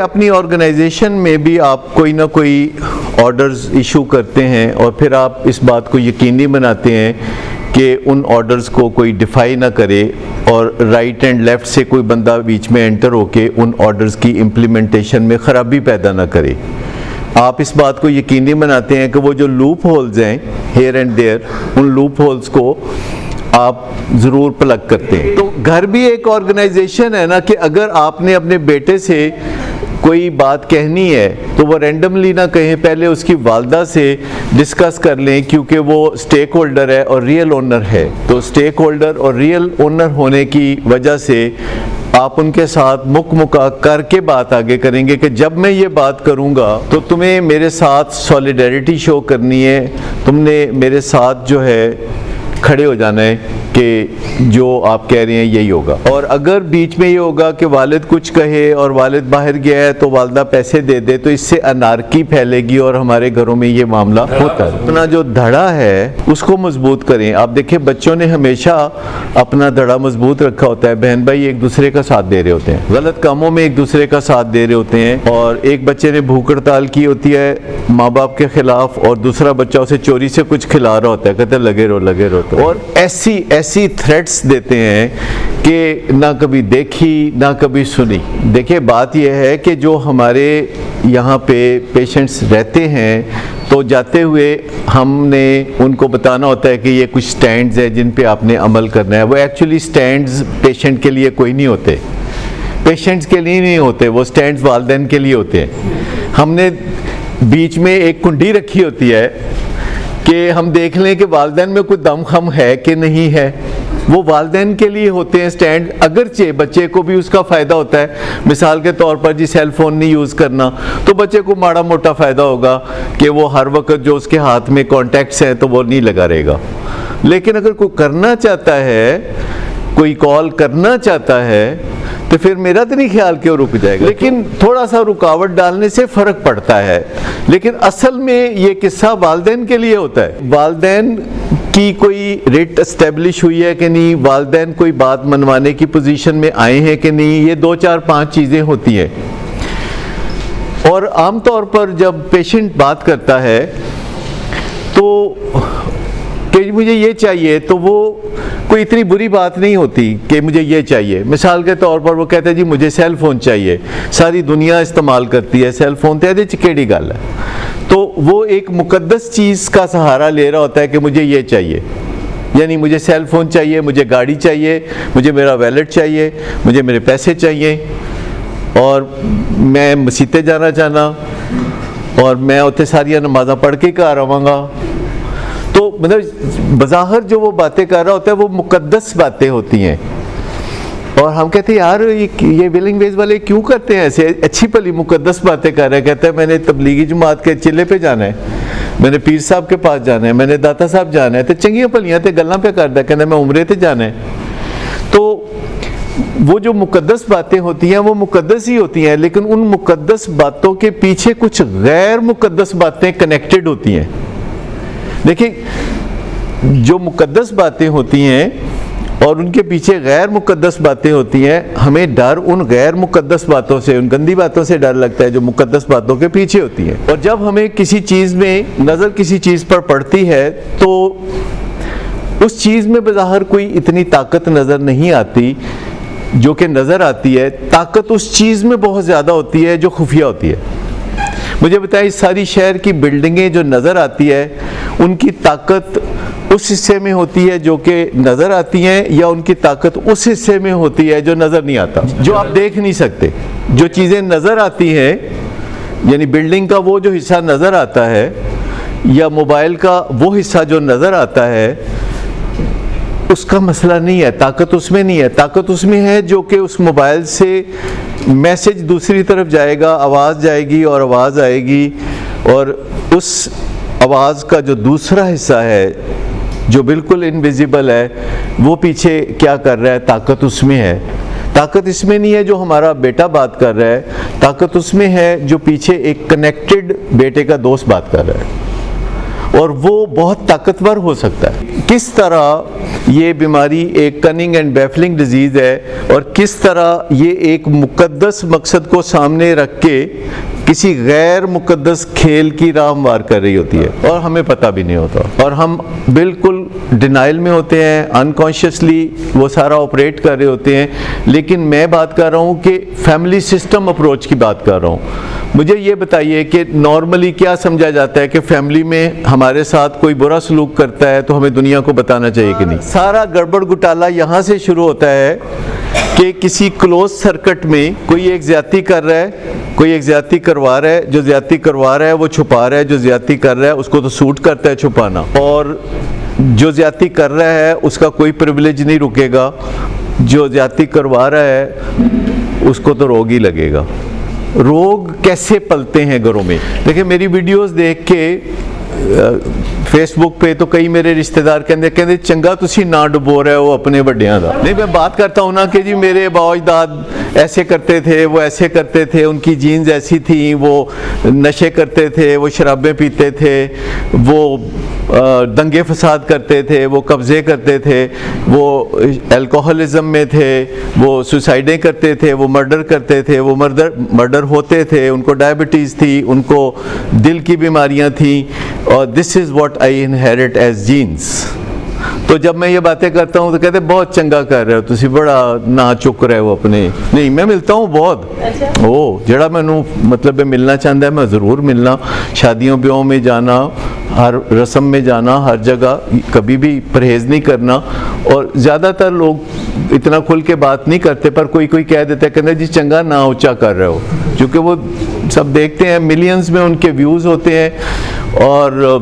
اپنی آرگنائزیشن میں بھی آپ کوئی نہ کوئی آرڈرز ایشو کرتے ہیں اور پھر آپ اس بات کو یقینی بناتے ہیں کہ ان آرڈرز کو کوئی ڈیفائی نہ کرے اور رائٹ اینڈ لیفٹ سے کوئی بندہ بیچ میں انٹر ہو کے ان آرڈرز کی امپلیمنٹیشن میں خرابی پیدا نہ کرے۔ آپ اس بات کو یقینی بناتے ہیں کہ وہ جو لوپ ہولز ہیں ہیئر اینڈ دیئر، ان لوپ ہولز کو آپ ضرور پلگ کرتے ہیں۔ تو گھر بھی ایک آرگنائزیشن ہے نا، کہ اگر آپ نے اپنے بیٹے سے کوئی بات کہنی ہے تو وہ رینڈملی نہ کہیں، پہلے اس کی والدہ سے ڈسکس کر لیں، کیونکہ وہ سٹیک ہولڈر ہے اور ریئل اونر ہے۔ تو سٹیک ہولڈر اور ریئل اونر ہونے کی وجہ سے آپ ان کے ساتھ مکمکا کر کے بات آگے کریں گے کہ جب میں یہ بات کروں گا تو تمہیں میرے ساتھ سولیڈیرٹی شو کرنی ہے، تم نے میرے ساتھ جو ہے کھڑے ہو جانا ہے کہ جو آپ کہہ رہے ہیں یہی ہوگا۔ اور اگر بیچ میں یہ ہوگا کہ والد کچھ کہے اور والد باہر گیا ہے تو والدہ پیسے دے دے، تو اس سے انارکی پھیلے گی اور ہمارے گھروں میں یہ معاملہ ہوتا ہے۔ اپنا جو دھڑا ہے اس کو مضبوط کریں۔ آپ دیکھیں بچوں نے ہمیشہ اپنا دھڑا مضبوط رکھا ہوتا ہے، بہن بھائی ایک دوسرے کا ساتھ دے رہے ہوتے ہیں، غلط کاموں میں ایک دوسرے کا ساتھ دے رہے ہوتے ہیں، اور ایک بچے نے بھوک ہڑتال کی ہوتی ہے ماں باپ کے خلاف اور دوسرا بچہ اسے چوری سے کچھ کھلا رہا ہوتا ہے، کہتے ہیں لگے رہو، اور ایسی تھریٹس دیتے ہیں کہ نہ کبھی دیکھی نہ کبھی سنی۔ دیکھیں بات یہ ہے کہ جو ہمارے یہاں پہ پیشنٹس رہتے ہیں تو جاتے ہوئے ہم نے ان کو بتانا ہوتا ہے کہ یہ کچھ سٹینڈز ہیں جن پہ آپ نے عمل کرنا ہے۔ وہ ایکچولی سٹینڈز پیشنٹ کے لیے کوئی نہیں ہوتے، پیشنٹس کے لیے نہیں ہوتے، وہ سٹینڈز والدین کے لیے ہوتے ہیں۔ ہم نے بیچ میں ایک کنڈی رکھی ہوتی ہے کہ ہم دیکھ لیں کہ والدین میں کوئی دم خم ہے کہ نہیں ہے، وہ والدین کے لیے ہوتے ہیں سٹینڈ۔ اگرچہ بچے کو بھی اس کا فائدہ ہوتا ہے، مثال کے طور پر جی سیل فون نہیں یوز کرنا، تو بچے کو ماڑا موٹا فائدہ ہوگا کہ وہ ہر وقت جو اس کے ہاتھ میں کانٹیکٹس ہیں تو وہ نہیں لگا رہے گا۔ لیکن اگر کوئی کرنا چاہتا ہے، کوئی کال کرنا چاہتا ہے، تو پھر میرا تو نہیں خیال کہ وہ رک جائے گا، لیکن تھوڑا سا رکاوٹ ڈالنے سے فرق پڑتا ہے۔ لیکن اصل میں یہ قصہ والدین کے لیے ہوتا ہے۔ والدین کی کوئی ریٹ اسٹیبلش ہوئی ہے کہ نہیں، والدین کوئی بات منوانے کی پوزیشن میں آئے ہیں کہ نہیں، یہ 2 4 5 چیزیں ہوتی ہیں۔ اور عام طور پر جب پیشنٹ بات کرتا ہے تو کہ مجھے یہ چاہیے، تو وہ کوئی اتنی بری بات نہیں ہوتی کہ مجھے یہ چاہیے۔ مثال کے طور پر وہ کہتا ہے جی مجھے سیل فون چاہیے، ساری دنیا استعمال کرتی ہے سیل فون، تو یہ کیڑی گل ہے؟ تو وہ ایک مقدس چیز کا سہارا لے رہا ہوتا ہے کہ مجھے یہ چاہیے، یعنی مجھے سیل فون چاہیے، مجھے گاڑی چاہیے، مجھے میرا ویلٹ چاہیے، مجھے میرے پیسے چاہیے، اور میں مسیتے جانا چاہنا، اور میں اتنے ساری نمازاں پڑھ کے گھر آواں گا۔ تو مطلب بظاہر جو وہ باتیں کر رہا ہوتا ہے وہ مقدس باتیں ہوتی ہیں، اور ہم کہتے ہیں یار یہ ویلنگ ویز والے کیوں کرتے ہیں ایسے اچھی بھلی مقدس باتیں کر رہے ہیں۔ کہتے ہیں میں نے تبلیغی جماعت کے چلے پہ جانا ہے، میں نے پیر صاحب کے پاس جانا ہے، میں نے داتا صاحب جانا ہے، تو چنگیاں بھلیاں تے گلاں پہ کردا ہے، کہنا میں عمرے تے جانا ہے۔ تو وہ جو مقدس باتیں ہوتی ہیں وہ مقدس ہی ہوتی ہیں، لیکن ان مقدس باتوں کے پیچھے کچھ غیر مقدس باتیں کنیکٹڈ ہوتی ہیں۔ دیکھیں جو مقدس باتیں ہوتی ہیں اور ان کے پیچھے غیر مقدس باتیں ہوتی ہیں، ہمیں ڈر ان غیر مقدس باتوں سے، ان گندی باتوں سے ڈر لگتا ہے جو مقدس باتوں کے پیچھے ہوتی ہیں۔ اور جب ہمیں کسی چیز میں نظر کسی چیز پر پڑتی ہے تو اس چیز میں بظاہر کوئی اتنی طاقت نظر نہیں آتی جو کہ نظر آتی ہے، طاقت اس چیز میں بہت زیادہ ہوتی ہے جو خفیہ ہوتی ہے۔ مجھے بتائیں ساری شہر کی بلڈنگیں جو نظر آتی ہے ان کی طاقت اس حصے میں ہوتی ہے جو کہ نظر آتی ہیں، یا ان کی طاقت اس حصے میں ہوتی ہے جو نظر نہیں آتا، جو آپ دیکھ نہیں سکتے؟ جو چیزیں نظر آتی ہیں، یعنی بلڈنگ کا وہ جو حصہ نظر آتا ہے یا موبائل کا وہ حصہ جو نظر آتا ہے، اس کا مسئلہ نہیں ہے، طاقت اس میں نہیں ہے۔ طاقت اس میں ہے جو کہ اس موبائل سے میسج دوسری طرف جائے گا، آواز جائے گی اور آواز آئے گی، اور اس آواز کا جو دوسرا حصہ ہے جو بالکل انویزیبل ہے وہ پیچھے کیا کر رہا ہے، طاقت اس میں ہے۔ طاقت اس میں نہیں ہے جو ہمارا بیٹا بات کر رہا ہے، طاقت اس میں ہے جو پیچھے ایک کنیکٹڈ بیٹے کا دوست بات کر رہا ہے۔ اور وہ بہت طاقتور ہو سکتا ہے. کس طرح یہ بیماری ایک کننگ اینڈ بیفلنگ ڈیزیز ہے اور کس طرح یہ ایک مقدس مقصد کو سامنے رکھ کے کسی غیر مقدس کھیل کی راہ ہموار کر رہی ہوتی ہے اور ہمیں پتہ بھی نہیں ہوتا, اور ہم بالکل ڈینائل میں ہوتے ہیں, انکانشیسلی وہ سارا آپریٹ کر رہے ہوتے ہیں. لیکن میں بات کر رہا ہوں کہ فیملی سسٹم اپروچ کی بات کر رہا ہوں. مجھے یہ بتائیے کہ نارملی کیا سمجھا جاتا ہے کہ فیملی میں ہمارے ساتھ کوئی برا سلوک کرتا ہے تو ہمیں دنیا کو بتانا چاہیے کہ نہیں؟ سارا گڑبڑ گٹالا یہاں سے شروع ہوتا ہے کہ کسی کلوز سرکٹ میں کوئی ایک زیادتی کر رہا ہے, کوئی ایک زیادتی کروا رہا ہے, جو زیادتی کروا رہا ہے وہ چھپا رہا ہے, جو زیادتی کر رہا ہے اس کو تو سوٹ کرتا ہے چھپانا, اور جو زیادتی کر رہا ہے اس کا کوئی پریویلیج نہیں رکے گا, جو زیادتی کروا رہا ہے اس کو تو روگ ہی لگے گا. روگ کیسے پلتے ہیں گھروں میں؟ دیکھیں میری ویڈیوز دیکھ کے فیس بک پہ تو کئی میرے رشتہ دار کہندے چنگا تسی نہ ڈبو رہے ہو اپنے بڑیاں دا. نہیں, میں بات کرتا ہوں نا کہ جی میرے ابا اجداد ایسے کرتے تھے, وہ ایسے کرتے تھے, ان کی جینز ایسی تھیں, وہ نشے کرتے تھے, وہ شرابیں پیتے تھے, وہ دنگے فساد کرتے تھے, وہ قبضے کرتے تھے, وہ الکوہلزم میں تھے, وہ سوسائڈیں کرتے تھے, وہ مرڈر کرتے تھے, وہ مرڈر ہوتے تھے, ان کو ڈائبٹیز تھی, ان کو دل کی بیماریاں تھیں, اور this is what I inherit as genes. تو جب میں یہ باتیں کرتا ہوں تو کہتے ہیں بہت چنگا کر رہے ہو تسی, بڑا نہ چک رہے ہو اپنے. نہیں, میں ملتا ہوں بہت, جڑا مینوں مطلب ملنا چاہتا ہے میں ضرور ملنا. شادیوں بیاہوں میں جانا, ہر رسم میں جانا, ہر جگہ, کبھی بھی پرہیز نہیں کرنا. اور زیادہ تر لوگ اتنا کھل کے بات نہیں کرتے, پر کوئی کہہ دیتا ہے کہتے ہیں جی چنگا نہ اونچا کر رہے ہو, کیونکہ وہ سب دیکھتے ہیں, ملینز میں ان کے ویوز ہوتے ہیں اور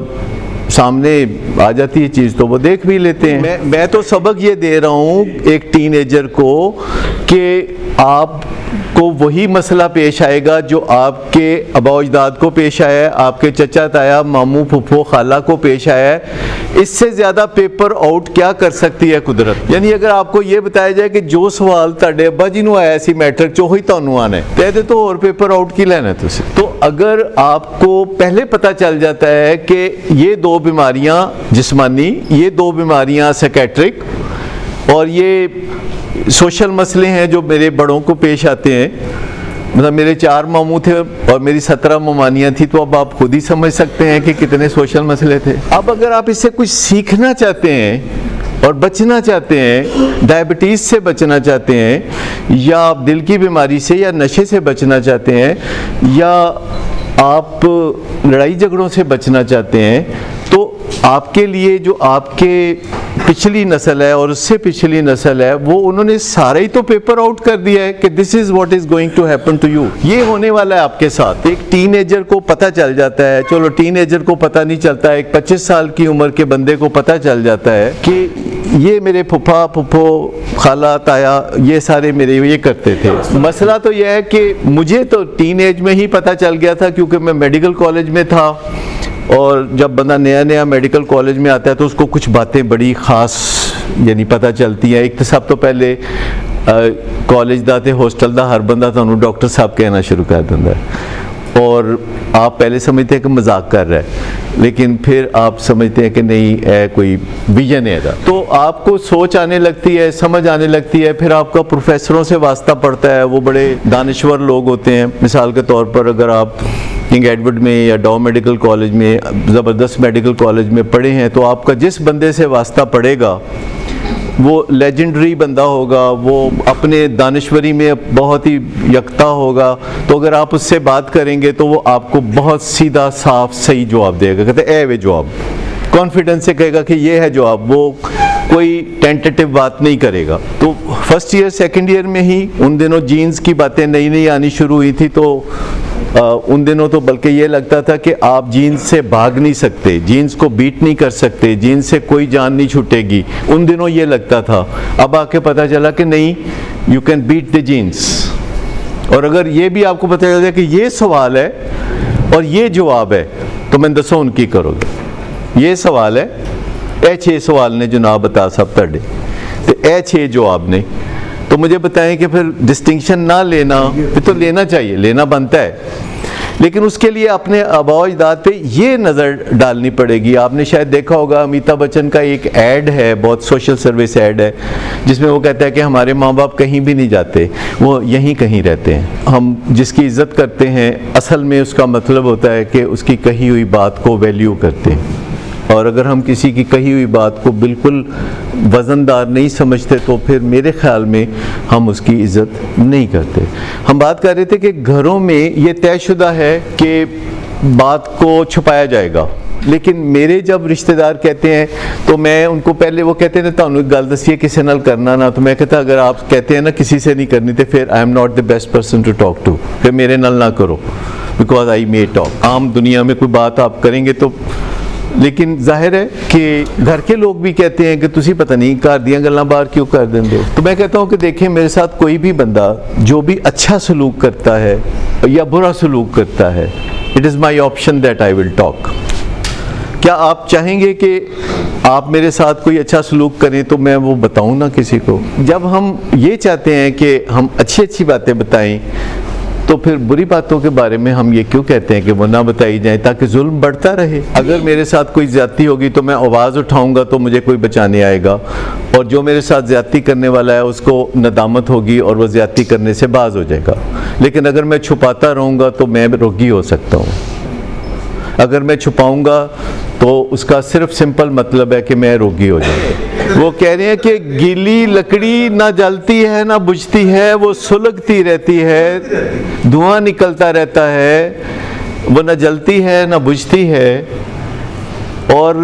سامنے آ جاتی ہے چیز تو وہ دیکھ بھی لیتے ہیں. میں تو سبق یہ دے رہا ہوں ایک ٹین ایجر کو کہ آپ کو وہی مسئلہ پیش آئے گا جو آپ کے آبا و اجداد کو پیش آیا ہے, آپ کے چچا تایا ماموں پھپھو خالہ کو پیش آیا ہے. اس سے زیادہ پیپر آؤٹ کیا کر سکتی ہے قدرت؟ یعنی اگر آپ کو یہ بتایا جائے کہ جو سوال تاڑے ابا جی نو آیا سی میٹرک چو ہوئی تانوں آنا ہے, کہتے تو اور پیپر آؤٹ کی لینا ہے تسی. تو اگر آپ کو پہلے پتہ چل جاتا ہے کہ یہ دو بیماریاں جسمانی, یہ دو بیماریاں سیکیٹرک, اور یہ سوشل مسئلے ہیں جو میرے بڑوں کو پیش آتے ہیں, مطلب میرے 4 ماموں تھے اور میری 17 ممانیاں تھیں, تو اب آپ خود ہی سمجھ سکتے ہیں کہ کتنے سوشل مسئلے تھے. اب اگر آپ اس سے کچھ سیکھنا چاہتے ہیں اور بچنا چاہتے ہیں, ڈائبٹیز سے بچنا چاہتے ہیں, یا آپ دل کی بیماری سے یا نشے سے بچنا چاہتے ہیں, یا آپ لڑائی جھگڑوں سے بچنا چاہتے ہیں, تو آپ کے لیے جو آپ کے پچھلی نسل ہے اور اس سے پچھلی نسل ہے, وہ انہوں نے سارے ہی تو پیپر آؤٹ کر دیا ہے کہ this is what is going to happen to you. یہ ہونے والا ہے آپ کے ساتھ. ایک ٹین ایجر کو پتہ چل جاتا ہے, چلو ٹین ایجر کو پتہ نہیں چلتا, ایک 25 سال کی عمر کے بندے کو پتہ چل جاتا ہے کہ یہ میرے پھپھا پھپھو خالہ تایا یہ سارے میرے یہ کرتے تھے. مسئلہ تو یہ ہے کہ مجھے تو ٹین ایج میں ہی پتہ چل گیا تھا, کیونکہ میں میڈیکل کالج میں تھا, اور جب بندہ نیا میڈیکل کالج میں آتا ہے تو اس کو کچھ باتیں بڑی خاص یعنی پتہ چلتی ہیں. ایک تو سب تو پہلے کالج دا تے ہاسٹل دا ہر بندہ تانوں ڈاکٹر صاحب کہنا شروع کر دیتا ہے, اور آپ پہلے سمجھتے ہیں کہ مذاق کر رہا ہے, لیکن پھر آپ سمجھتے ہیں کہ نہیں اے کوئی ویژن ہے. تو آپ کو سوچ آنے لگتی ہے, سمجھ آنے لگتی ہے, پھر آپ کا پروفیسروں سے واسطہ پڑتا ہے, وہ بڑے دانشور لوگ ہوتے ہیں. مثال کے طور پر اگر آپ کنگ ایڈورڈ میں یا ڈاؤ میڈیکل کالج میں, زبردست میڈیکل کالج میں پڑھے ہیں, تو آپ کا جس بندے سے واسطہ پڑے گا وہ لیجنڈری بندہ ہوگا, وہ اپنے دانشوری میں بہت ہی یکتا ہوگا. تو اگر آپ اس سے بات کریں گے تو وہ آپ کو بہت سیدھا صاف صحیح جواب دے گا, کہتے ہیں اے وے جواب, کانفیڈنس سے کہے گا کہ یہ ہے جواب, وہ کوئی ٹینٹیٹیو بات نہیں کرے گا. تو فرسٹ ایئر سیکنڈ ایئر میں ہی ان دنوں جینز کی باتیں نئی آنی شروع ہوئی تھی, تو ان دنوں تو بلکہ یہ لگتا تھا کہ آپ جینز سے بھاگ نہیں سکتے, جینز کو بیٹ نہیں کر سکتے, جینز سے کوئی جان نہیں چھوٹے گی. ان دنوں یہ لگتا تھا. اب آ کے پتہ چلا کہ نہیں, you can beat the genes. اور اگر یہ بھی آپ کو پتہ چل جائے کہ یہ سوال ہے اور یہ جواب ہے, تو میں دسو ان کی کرو گے. یہ سوال ہے, اے 6 سوال نے جناب بتا سب تڑے, تو اے 6 جواب نے, تو مجھے بتائیں کہ پھر ڈسٹنکشن نہ لینا, پھر تو لینا چاہیے, لینا بنتا ہے. لیکن اس کے لیے اپنے آباء و اجداد پہ یہ نظر ڈالنی پڑے گی. آپ نے شاید دیکھا ہوگا امیتابھ بچن کا ایک ایڈ ہے, بہت سوشل سروس ایڈ ہے, جس میں وہ کہتا ہے کہ ہمارے ماں باپ کہیں بھی نہیں جاتے, وہ یہیں کہیں رہتے ہیں. ہم جس کی عزت کرتے ہیں اصل میں اس کا مطلب ہوتا ہے کہ اس کی کہی ہوئی بات کو ویلیو کرتے ہیں, اور اگر ہم کسی کی کہی ہوئی بات کو بالکل وزندار نہیں سمجھتے تو پھر میرے خیال میں ہم اس کی عزت نہیں کرتے. ہم بات کر رہے تھے کہ گھروں میں یہ طے شدہ ہے کہ بات کو چھپایا جائے گا, لیکن میرے جب رشتہ دار کہتے ہیں تو میں ان کو پہلے, وہ کہتے ہیں نا تانوں ایک گل دسیے کسی نال کرنا نا, تو میں کہتا اگر آپ کہتے ہیں نا کسی سے نہیں کرنی تو پھر I am not the best person to talk to, پھر میرے نال نہ کرو بیکاز آئی مے ٹاک. عام دنیا میں کوئی بات آپ کریں گے تو, لیکن ظاہر ہے کہ گھر کے لوگ بھی کہتے ہیں کہ تسی پتہ نہیں گھر دیاں گلاں باہر کیوں کر دیں دے. تو میں کہتا ہوں کہ دیکھیں میرے ساتھ کوئی بھی بندہ جو بھی اچھا سلوک کرتا ہے یا برا سلوک کرتا ہے, it is my option that I will talk. کیا آپ چاہیں گے کہ آپ میرے ساتھ کوئی اچھا سلوک کریں تو میں وہ بتاؤں نا کسی کو؟ جب ہم یہ چاہتے ہیں کہ ہم اچھی باتیں بتائیں تو پھر بری باتوں کے بارے میں ہم یہ کیوں کہتے ہیں کہ وہ نہ بتائی جائیں تاکہ ظلم بڑھتا رہے؟ اگر میرے ساتھ کوئی زیادتی ہوگی تو میں آواز اٹھاؤں گا تو مجھے کوئی بچانے آئے گا, اور جو میرے ساتھ زیادتی کرنے والا ہے اس کو ندامت ہوگی اور وہ زیادتی کرنے سے باز ہو جائے گا. لیکن اگر میں چھپاتا رہوں گا تو میں روگی ہو سکتا ہوں. اگر میں چھپاؤں گا تو اس کا صرف سمپل مطلب ہے کہ میں روگی ہو جاؤں گا. وہ کہہ رہے ہیں کہ گیلی لکڑی نہ جلتی ہے نہ بجھتی ہے, وہ سلگتی رہتی ہے, دھواں نکلتا رہتا ہے, وہ نہ جلتی ہے نہ بجھتی ہے, اور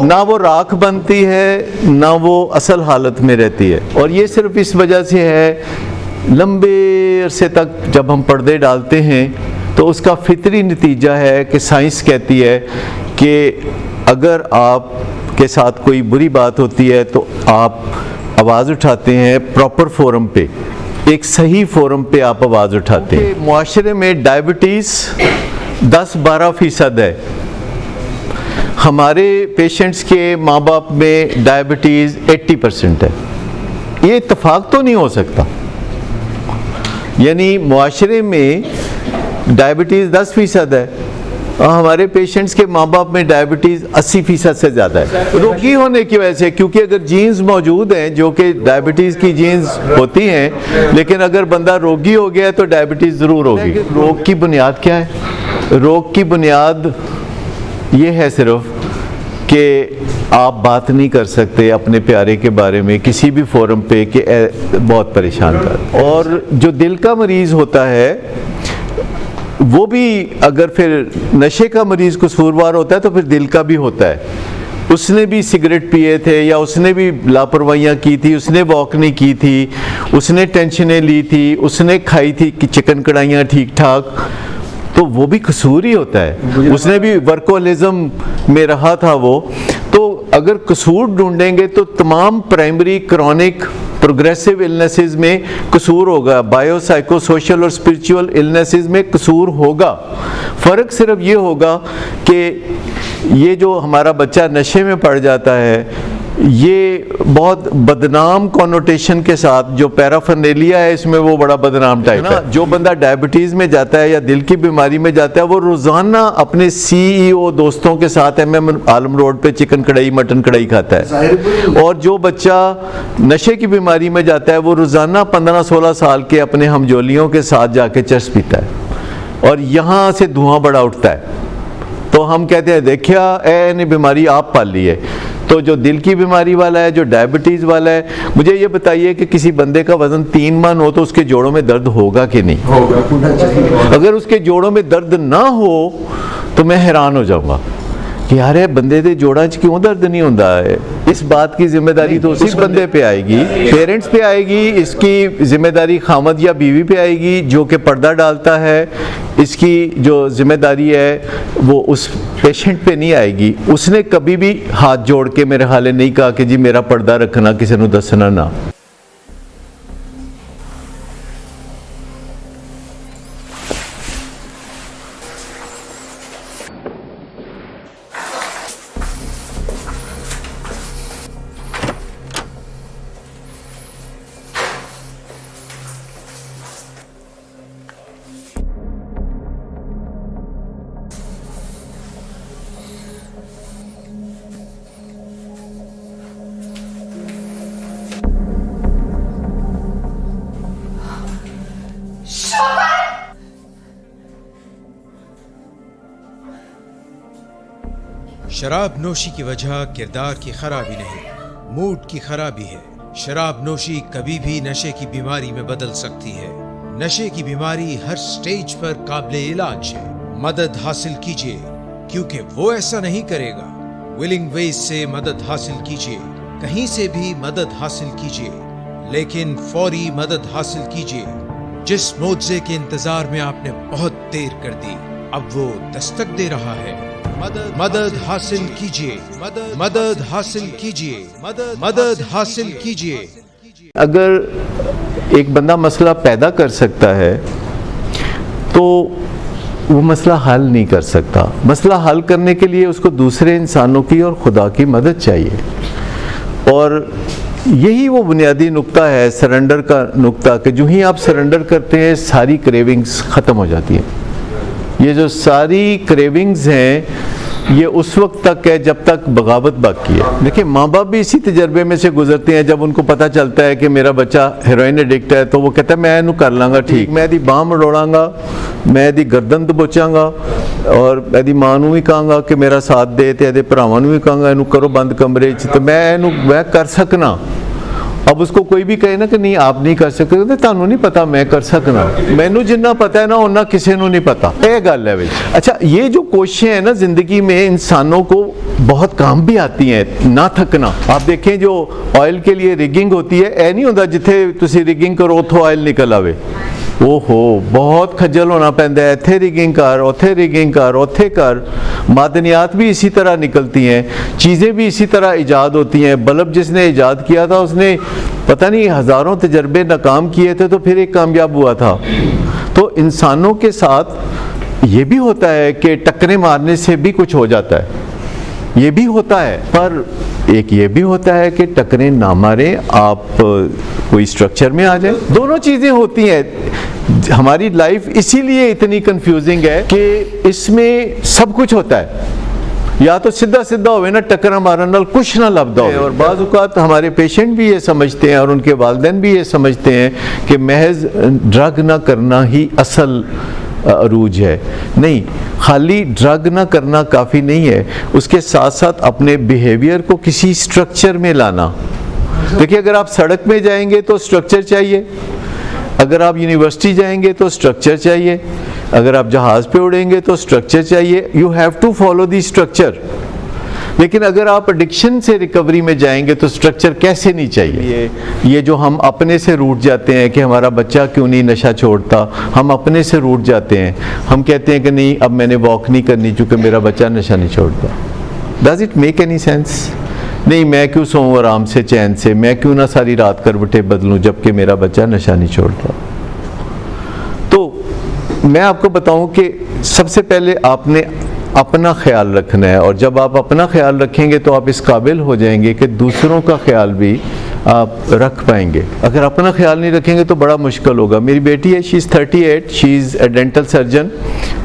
نہ وہ راکھ بنتی ہے نہ وہ اصل حالت میں رہتی ہے. اور یہ صرف اس وجہ سے ہے, لمبے عرصے تک جب ہم پردے ڈالتے ہیں تو اس کا فطری نتیجہ ہے کہ سائنس کہتی ہے کہ اگر آپ کے ساتھ کوئی بری بات ہوتی ہے تو آپ آواز اٹھاتے ہیں پراپر فورم پہ, ایک صحیح فورم پہ آپ آواز اٹھاتے ہیں. معاشرے میں ڈائبٹیز 10-12% ہے. ہمارے پیشنٹس کے ماں باپ میں ڈائبٹیز 80% ہے. یہ اتفاق تو نہیں ہو سکتا. یعنی معاشرے میں ڈائبٹیز 10% ہے, ہمارے پیشنٹس کے ماں باپ میں ڈائبٹیز 80% سے زیادہ ہے. روگی ہونے کی وجہ سے, کیونکہ اگر جینز موجود ہیں جو کہ ڈائبٹیز کی جینز ہوتی ہیں, لیکن اگر بندہ روگی ہو گیا ہے تو ڈائبٹیز ضرور ہوگی. روگ کی بنیاد کیا ہے؟ روگ کی بنیاد یہ ہے صرف کہ آپ بات نہیں کر سکتے اپنے پیارے کے بارے میں کسی بھی فورم پہ کہ بہت پریشان کر. اور جو دل کا مریض ہوتا ہے وہ بھی اگر پھر نشے کا مریض قصوروار ہوتا ہے تو پھر دل کا بھی ہوتا ہے. اس نے بھی سگریٹ پیے تھے, یا اس نے بھی لاپرواہیاں کی تھی, اس نے واک نہیں کی تھی, اس نے ٹینشنیں لی تھی, اس نے کھائی تھی چکن کڑھائیاں ٹھیک ٹھاک, تو وہ بھی قصور ہی ہوتا ہے. اس نے بھی ورکوہولزم میں رہا تھا وہ. تو اگر قصور ڈھونڈیں گے تو تمام پرائمری کرونک پروگریسو النیسز میں قصور ہوگا, بائیو سائیکو سوشل اور اسپرچول النیسز میں قصور ہوگا. فرق صرف یہ ہوگا کہ یہ جو ہمارا بچہ نشے میں پڑ جاتا ہے یہ بہت بدنام کونوٹیشن کے ساتھ, جو پیرافرنیلیا ہے اس میں وہ بڑا بدنام ٹائپ ہے. جو بندہ ڈائبٹیز میں جاتا ہے یا دل کی بیماری میں جاتا ہے وہ روزانہ اپنے CEO دوستوں کے ساتھ MM عالم روڈ پہ چکن کڑھائی مٹن کڑھائی کھاتا ہے. اور جو بچہ نشے کی بیماری میں جاتا ہے وہ روزانہ 15-16 سال کے اپنے ہمجولیوں کے ساتھ جا کے چرس پیتا ہے, اور یہاں سے دھواں بڑا اٹھتا ہے. تو ہم کہتے ہیں دیکھیا نے بیماری آپ پال لی ہے. تو جو دل کی بیماری والا ہے, جو ڈائبٹیز والا ہے, مجھے یہ بتائیے کہ کسی بندے کا وزن 3 من ہو تو اس کے جوڑوں میں درد ہوگا کہ نہیں؟ ہوگا. اگر اس کے جوڑوں میں درد نہ ہو تو میں حیران ہو جاؤں گا کہ یار بندے دے جوڑاں چ کیوں درد نہیں ہوندا ہے. اس بات کی ذمہ داری تو اسی بندے پہ آئے گی, پیرنٹس پہ آئے گی. اس کی ذمہ داری خامد یا بیوی پہ آئے گی جو کہ پردہ ڈالتا ہے. اس کی جو ذمہ داری ہے وہ اس پیشنٹ پہ نہیں آئے گی. اس نے کبھی بھی ہاتھ جوڑ کے میرے حالے نہیں کہا کہ جی میرا پردہ رکھنا, کسی نو دسنا نہ. شراب نوشی کی وجہ کردار کی خرابی نہیں، موڈ کی خرابی ہے۔ شراب نوشی کبھی بھی نشے کی بیماری میں بدل سکتی ہے۔ نشے کی بیماری ہر سٹیج پر قابل علاج ہے۔ مدد حاصل کیجیے، کیونکہ وہ ایسا نہیں کرے گا۔ ولنگ ویز سے مدد حاصل کیجیے، کہیں سے بھی مدد حاصل کیجیے، لیکن فوری مدد حاصل کیجیے۔ جس معجزے کے انتظار میں آپ نے بہت دیر کر دی، اب وہ دستک دے رہا ہے۔ مدد حاصل کیجیے، مدد حاصل کیجیے، مدد حاصل کیجیے۔ اگر ایک بندہ مسئلہ پیدا کر سکتا ہے تو وہ مسئلہ حل نہیں کر سکتا۔ مسئلہ حل کرنے کے لیے اس کو دوسرے انسانوں کی اور خدا کی مدد چاہیے، اور یہی وہ بنیادی نقطہ ہے سرنڈر کا نقطہ، کہ جو ہی آپ سرنڈر کرتے ہیں ساری کریونگز ختم ہو جاتی ہیں۔ یہ جو ساری کریونگز ہیں یہ اس وقت تک ہے جب تک بغاوت باقی ہے۔ دیکھیں ماں باپ بھی اسی تجربے میں سے گزرتے ہیں۔ جب ان کو پتہ چلتا ہے کہ میرا بچہ ہیروئن ایڈکٹ ہے تو وہ کہتا ہے میں اینو کر لاں گا ٹھیک، میں دی باں مڑوڑاں گا، میں دی گردن دبوچاں گا، اور میں دی ماں نوں بھی کہاں گا کہ میرا ساتھ دے، تے دے بھراواں نوں بھی کہاں گا اینو کرو بند کمرے وچ، تو میں کر سکنا۔ اب اس کو کوئی بھی کہے نا کہ نہیں آپ نہیں کر سکتے، تو تانوں نہیں پتا میں کر سکنا، مینوں جنہ پتا ہے نا اُنہ کسی نوں نہیں پتا۔ یہ گل ہے۔ اچھا یہ جو کوششیں ہیں نا زندگی میں انسانوں کو بہت کام بھی آتی ہیں، نہ تھکنا۔ آپ دیکھیں جو آئل کے لیے ریگنگ ہوتی ہے، اے نہیں ہوتا جتھے تسی ریگنگ کرو اتھوں آئل نکل آوے، بہت کھجل ہونا پیندا ہے، ایتھے ریگنگ کر، اوتھے ریگنگ کر، اوتھے کر۔ معدنیات بھی اسی طرح نکلتی ہیں، چیزیں بھی اسی طرح ایجاد ہوتی ہیں۔ بلب جس نے ایجاد کیا تھا اس نے پتہ نہیں ہزاروں تجربے ناکام کیے تھے تو پھر ایک کامیاب ہوا تھا۔ تو انسانوں کے ساتھ یہ بھی ہوتا ہے کہ ٹکریں مارنے سے بھی کچھ ہو جاتا ہے، یہ بھی ہوتا ہے، پر ایک یہ بھی ہوتا ہے کہ ٹکریں نہ ماریں، آپ کوئی سٹرکچر میں آ جائیں۔ دونوں چیزیں ہوتی ہیں۔ ہماری لائف اسی لیے اتنی کنفیوزنگ ہے کہ اس میں سب کچھ ہوتا ہے، یا تو سیدھا ہوئے نا ٹکر مارن نال کچھ نہ لبدا ہوئے، اور بعض اوقات ہمارے پیشنٹ بھی یہ سمجھتے ہیں اور ان کے والدین بھی یہ سمجھتے ہیں کہ محض ڈرگ نہ کرنا ہی اصل عروج ہے۔ نہیں، خالی ڈرگ نہ کرنا کافی نہیں ہے، اس کے ساتھ ساتھ اپنے بیہیویئر کو کسی سٹرکچر میں لانا۔ دیکھیں اگر آپ سڑک میں جائیں گے تو سٹرکچر چاہیے، اگر آپ یونیورسٹی جائیں گے تو سٹرکچر چاہیے، اگر آپ جہاز پہ اڑیں گے تو سٹرکچر چاہیے۔ You have to follow the structure. لیکن اگر آپ ایڈکشن سے ریکوری میں جائیں گے تو سٹرکچر کیسے نہیں چاہیے؟ یہ جو ہم اپنے سے روٹ جاتے ہیں کہ ہمارا بچہ کیوں نہیں نشہ چھوڑتا، ہم اپنے سے روٹ جاتے ہیں، ہم کہتے ہیں کہ نہیں اب میں نے واک نہیں کرنی چونکہ میرا بچہ نشہ نہیں چھوڑتا۔ Does it make any sense? نہیں، میں کیوں سوؤں آرام سے چین سے، میں کیوں نہ ساری رات کروٹیں بدلوں جبکہ میرا بچہ نشہ نہیں چھوڑتا۔ تو میں آپ کو بتاؤں کہ سب سے پہلے آپ نے اپنا خیال رکھنا ہے، اور جب آپ اپنا خیال رکھیں گے تو آپ اس قابل ہو جائیں گے کہ دوسروں کا خیال بھی آپ رکھ پائیں گے۔ اگر اپنا خیال نہیں رکھیں گے تو بڑا مشکل ہوگا۔ میری بیٹی ہے، شی از 38، شی از اے ڈینٹل سرجن۔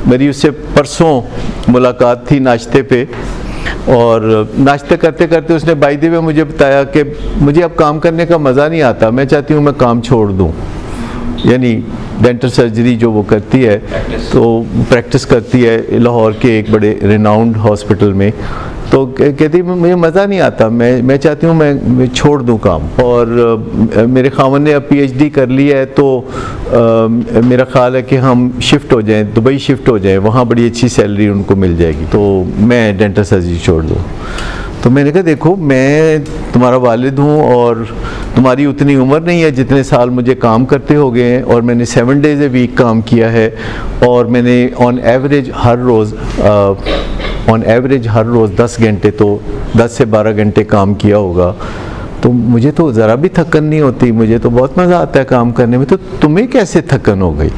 میری اس سے پرسوں ملاقات تھی ناشتے پہ، اور ناشتہ کرتے کرتے اس نے بائی دی وے مجھے بتایا کہ مجھے اب کام کرنے کا مزہ نہیں آتا، میں چاہتی ہوں میں کام چھوڑ دوں۔ یعنی ڈینٹل سرجری جو وہ کرتی ہے تو پریکٹس کرتی ہے لاہور کے ایک بڑے ریناؤنڈ ہاسپٹل میں، تو کہتی مجھے مزہ نہیں آتا، میں چاہتی ہوں میں چھوڑ دوں کام۔ اور میرے خاوند نے اب پی ایچ ڈی کر لی ہے، تو میرا خیال ہے کہ ہم شفٹ ہو جائیں، دبئی شفٹ ہو جائیں، وہاں بڑی اچھی سیلری ان کو مل جائے گی، تو میں ڈینٹل سرجری چھوڑ دوں۔ تو میں نے کہا دیکھو میں تمہارا والد ہوں اور تمہاری اتنی عمر نہیں ہے جتنے سال مجھے کام کرتے ہو گئے ہیں، اور میں نے 7 days a week کام کیا ہے، اور میں نے آن ایوریج ہر روز 10 گھنٹے تو 10 سے 12 گھنٹے کام کیا ہوگا، تو مجھے تو ذرا بھی تھکن نہیں ہوتی، مجھے تو بہت مزہ آتا ہے کام کرنے میں، تو تمہیں کیسے تھکن ہو گئی؟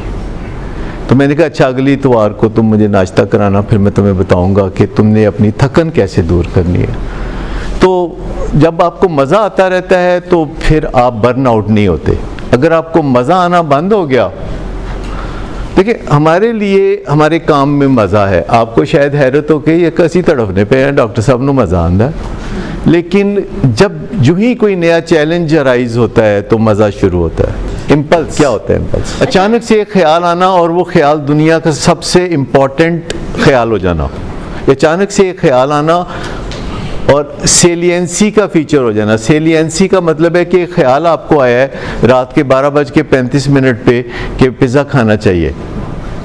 تو میں نے کہا اچھا اگلی اتوار کو تم مجھے ناشتہ کرانا، پھر میں تمہیں بتاؤں گا کہ تم نے اپنی تھکن کیسے دور کرنی ہے۔ تو جب آپ کو مزہ آتا رہتا ہے تو پھر آپ برن آؤٹ نہیں ہوتے۔ اگر آپ کو مزہ آنا بند ہو گیا، دیکھیں ہمارے لیے ہمارے کام میں مزہ ہے، آپ کو شاید حیرت ہو کہ یہ کسی تڑفنے پہ ہے، ڈاکٹر صاحب نو مزہ آندا ہے، لیکن جب جو ہی کوئی نیا چیلنج رائز ہوتا ہے تو مزہ شروع ہوتا ہے۔ امپلس کیا ہوتا ہے؟ امپلس اچانک سے ایک خیال آنا، اور وہ خیال دنیا کا سب سے امپورٹنٹ خیال ہو جانا۔ اچانک سے ایک خیال آنا اور سیلینسی کا فیچر ہو جانا. سیلینسی کا مطلب ہے کہ ایک خیال آپ کو آیا ہے رات کے 12:35 پہ کہ پیزا کھانا چاہیے,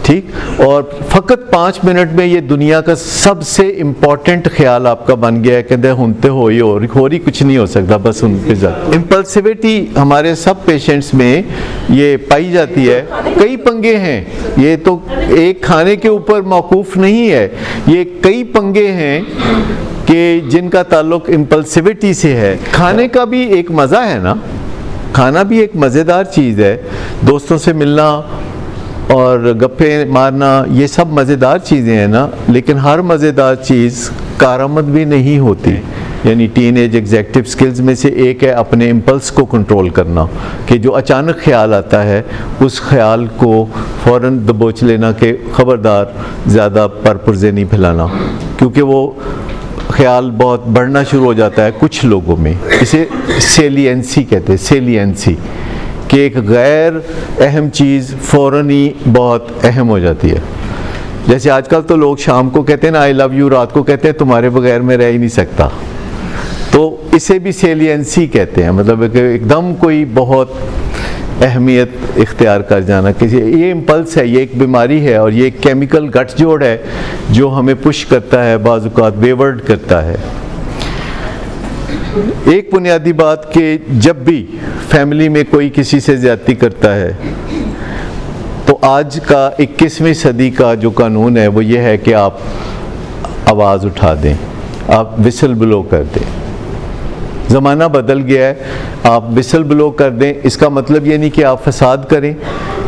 ٹھیک, اور فقط 5 منٹ میں یہ دنیا کا سب سے امپورٹنٹ خیال آپ کا بن گیا ہے کہ ہنتے ہو رہی کچھ نہیں ہو سکتا, بس ان پیزا. امپلسیوٹی ہمارے سب پیشنٹس میں یہ پائی جاتی ہے. کئی پنگے ہیں, یہ تو ایک کھانے کے اوپر موقوف نہیں ہے, یہ کئی پنگے ہیں کہ جن کا تعلق امپلسیوٹی سے ہے. کھانے کا بھی ایک مزہ ہے نا, کھانا بھی ایک مزیدار چیز ہے, دوستوں سے ملنا اور گپے مارنا یہ سب مزیدار چیزیں ہیں نا, لیکن ہر مزیدار چیز کارآمد بھی نہیں ہوتی. یعنی ٹین ایج ایگزیکٹو سکلز میں سے ایک ہے اپنے امپلس کو کنٹرول کرنا, کہ جو اچانک خیال آتا ہے اس خیال کو فوراً دبوچ لینا کہ خبردار زیادہ پرپرزے نہیں پھیلانا, کیونکہ وہ خیال بہت بڑھنا شروع ہو جاتا ہے کچھ لوگوں میں. اسے سیلینسی کہتے ہیں, سیلینسی, کہ ایک غیر اہم چیز فوراً ہی بہت اہم ہو جاتی ہے. جیسے آج کل تو لوگ شام کو کہتے ہیں نا آئی لو یو, رات کو کہتے ہیں تمہارے بغیر میں رہ ہی نہیں سکتا, تو اسے بھی سیلینسی کہتے ہیں. مطلب کہ ایک دم کوئی بہت اہمیت اختیار کر جانا کسی, یہ امپلس ہے, یہ ایک بیماری ہے, اور یہ ایک کیمیکل گٹھ جوڑ ہے جو ہمیں پش کرتا ہے, بعض اوقات ویورڈ کرتا ہے. ایک بنیادی بات کہ جب بھی فیملی میں کوئی کسی سے زیادتی کرتا ہے تو آج کا 21ویں صدی کا جو قانون ہے وہ یہ ہے کہ آپ آواز اٹھا دیں, آپ وسل بلو کر دیں. زمانہ بدل گیا ہے, آپ وسل بلو کر دیں. اس کا مطلب یہ نہیں کہ آپ فساد کریں,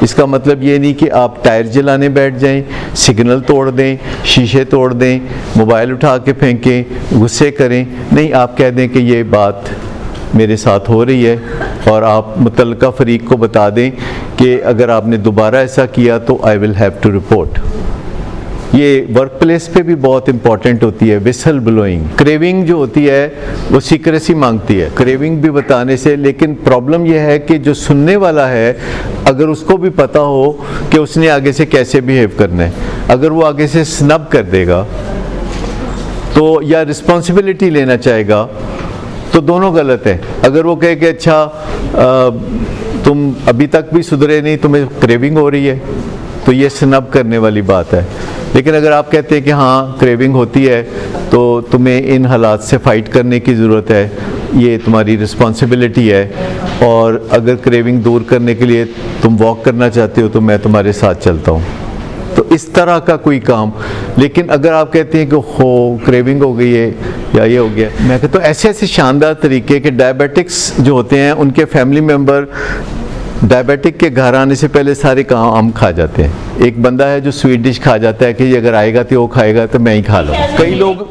اس کا مطلب یہ نہیں کہ آپ ٹائر جلانے بیٹھ جائیں, سگنل توڑ دیں, شیشے توڑ دیں, موبائل اٹھا کے پھینکیں, غصے کریں. نہیں, آپ کہہ دیں کہ یہ بات میرے ساتھ ہو رہی ہے, اور آپ متعلقہ فریق کو بتا دیں کہ اگر آپ نے دوبارہ ایسا کیا تو آئی ول ہیو ٹو رپورٹ. یہ ورک پلیس پہ بھی بہت امپورٹنٹ ہوتی ہے وسل بلوئنگ. کریونگ جو ہوتی ہے وہ سیکریسی مانگتی ہے, کریونگ بھی بتانے سے, لیکن پرابلم یہ ہے کہ جو سننے والا ہے اگر اس کو بھی پتہ ہو کہ اس نے آگے سے کیسے بیہیو کرنا ہے, اگر وہ آگے سے سنب کر دے گا تو یا رسپانسبلٹی لینا چاہے گا تو دونوں غلط ہے. اگر وہ کہے کہ اچھا تم ابھی تک بھی سدھرے نہیں, تمہیں کریونگ ہو رہی ہے, تو یہ سنب کرنے والی بات ہے. لیکن اگر آپ کہتے ہیں کہ ہاں کریونگ ہوتی ہے تو تمہیں ان حالات سے فائٹ کرنے کی ضرورت ہے, یہ تمہاری رسپانسبلٹی ہے, اور اگر کریونگ دور کرنے کے لیے تم واک کرنا چاہتے ہو تو میں تمہارے ساتھ چلتا ہوں, تو اس طرح کا کوئی کام. لیکن اگر آپ کہتے ہیں کہ کریونگ ہو گئی ہے یا یہ ہو گیا, میں کہتا ہوں ایسے ایسے شاندار طریقے کہ ڈائبیٹکس جو ہوتے ہیں ان کے فیملی ممبر ڈائبیٹک کے گھر آنے سے پہلے سارے کام کھا جاتے ہیں. ایک بندہ ہے جو سویٹ ڈش کھا جاتا ہے کہ یہ اگر آئے گا تو وہ کھائے گا تو میں ہی کھا لوں. کئی لوگ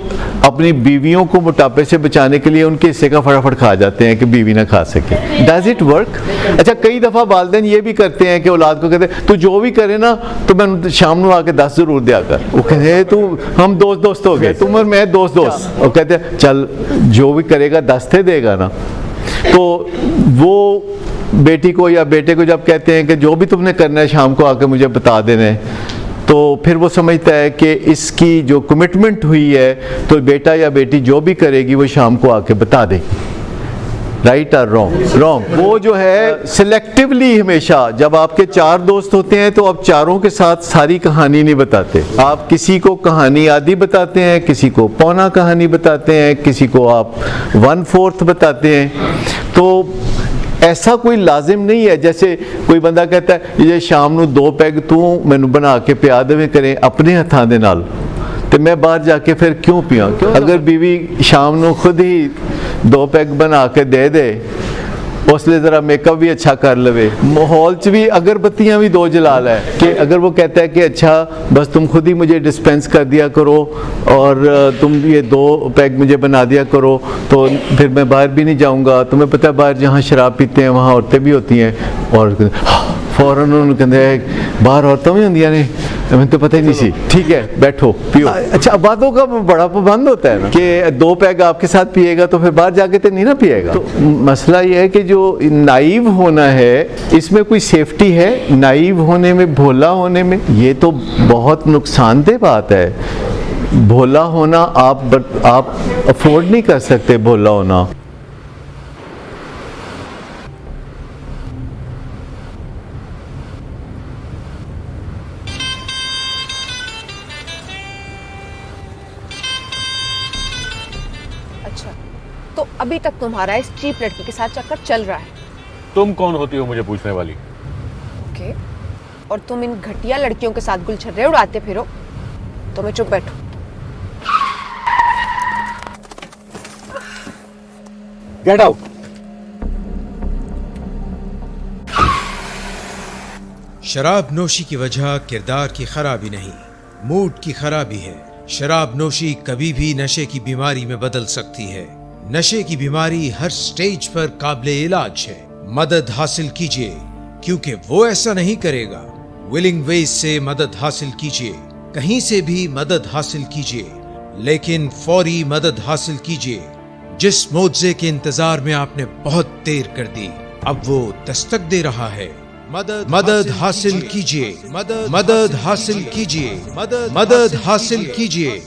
اپنی بیویوں کو موٹاپے سے بچانے کے لیے ان کے حصے کا فٹافٹ کھا جاتے ہیں کہ بیوی نہ کھا سکے. Does it work? اچھا, کئی دفعہ والدین یہ بھی کرتے ہیں کہ اولاد کو کہتے ہیں تو جو بھی کرے نا تو میں شام کو آ کے 10 ضرور دیا کر. وہ کہتے ہیں تو ہم دوست ہو گئے, تم اور میں دوست. وہ کہتے ہیں چل جو بھی کرے گا 10 تھے دے گا نا. تو وہ بیٹی کو یا بیٹے کو جب کہتے ہیں کہ جو بھی تم نے کرنا ہے شام کو آ کے مجھے بتا دینا ہے, تو پھر وہ سمجھتا ہے کہ اس کی جو کمٹمنٹ ہوئی ہے تو بیٹا یا بیٹی جو بھی کرے گی وہ شام کو آ کے بتا دے گی. رائٹ اور رانگ؟ وہ جو ہے سلیکٹیولی ہمیشہ جب آپ کے 4 دوست ہوتے ہیں تو آپ چاروں کے ساتھ ساری کہانی نہیں بتاتے. آپ کسی کو کہانی آدھی بتاتے ہیں, کسی کو پونا کہانی بتاتے ہیں, کسی کو آپ 1/4 بتاتے ہیں. تو ایسا کوئی لازم نہیں ہے. جیسے کوئی بندہ کہتا ہے یہ شام نو 2 پیگ تو مینوں بنا کے پیا دے کریں اپنے ہاتھاں دے نال, تو میں باہر جا کے پھر کیوں پیاں؟ اگر بیوی شام نو خود ہی 2 پیگ بنا کے دے دے, اس لیے ذرا میک اپ بھی اچھا کر لوے, ماحول چ بھی اگربتیاں بھی 2 جلا لے, کہ اگر وہ کہتا ہے کہ اچھا بس تم خود ہی مجھے ڈسپینس کر دیا کرو اور تم یہ 2 پیگ مجھے بنا دیا کرو تو پھر میں باہر بھی نہیں جاؤں گا. تمہیں پتہ ہے باہر جہاں شراب پیتے ہیں وہاں عورتیں بھی ہوتی ہیں, اور فوراً انہوں نے کہتے ہیں باہر عورتوں بھی ہوندیاں نے, ہمیں تو پتہ ہی نہیں سی. ٹھیک ہے بیٹھو پیو. اچھا, باتوں کا بڑا پابند ہوتا ہے نا کہ 2 پیگ آپ کے ساتھ پیے گا تو پھر باہر جا کے تو نہیں نا پیے گا. تو مسئلہ یہ ہے کہ جو نائیو ہونا ہے اس میں کوئی سیفٹی ہے؟ نائیو ہونے میں, بھولا ہونے میں, یہ تو بہت نقصان دہ بات ہے. بھولا ہونا آپ افورڈ نہیں کر سکتے بھولا ہونا. اچھا تو ابھی تک تمہارا اس چیپ لڑکی کے ساتھ چکر چل رہا ہے. تم کون ہوتی ہو مجھے پوچھنے والی؟ اوکے اور تم ان گھٹیا لڑکیوں کے ساتھ گلچھرے اڑاتے پھرو تو میں چپ بیٹھوں. Get out. شراب نوشی کی وجہ کردار کی خرابی نہیں، موڈ کی خرابی ہے. شراب نوشی کبھی بھی نشے کی بیماری میں بدل سکتی ہے. نشے کی بیماری ہر سٹیج پر قابل علاج ہے. مدد حاصل کیجیے کیونکہ وہ ایسا نہیں کرے گا. ولنگ ویز سے مدد حاصل کیجیے، کہیں سے بھی مدد حاصل کیجیے، لیکن فوری مدد حاصل کیجیے. جس معجزے کے انتظار میں آپ نے بہت دیر کر دی اب وہ دستک دے رہا ہے. مدد حاصل کیجیے، مدد حاصل کیجیے، مدد حاصل کیجیے.